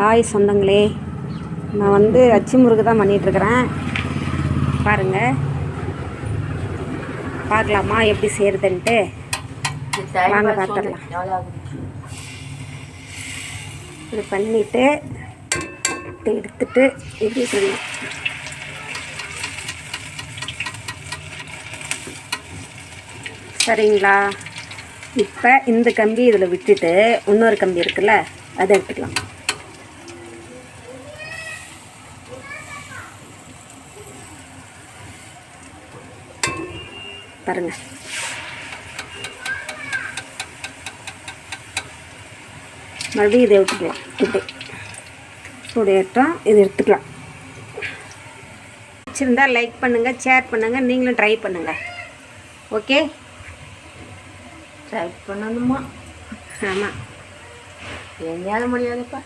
Hi சொந்தங்களே, நான் வந்து அச்சு முறுக்கு தான் பண்ணிகிட்ருக்கிறேன். பாருங்கள், பார்க்கலாமா எப்படி செய்கிறதுன்ட்டு. வாங்க பார்த்துடலாம். இது பண்ணிவிட்டு எடுத்துட்டு எப்படி சொல்லணும். சரிங்களா? இப்போ இந்த கம்பி இதில் விட்டுட்டு இன்னொரு கம்பி இருக்குல்ல, அதை எடுத்துக்கலாம். பாருங்க, மறுபடியும் இதை எடுத்துக்கலாம். இப்படி சூடு ஏற்றோம், இது எடுத்துக்கலாம். பிடிச்சிருந்தா லைக் பண்ணுங்கள், ஷேர் பண்ணுங்கள், நீங்களும் ட்ரை பண்ணுங்கள். ஓகே, ட்ரை பண்ணணுமா? ஆமாம், எங்கேயாவது முடியாதுப்பா.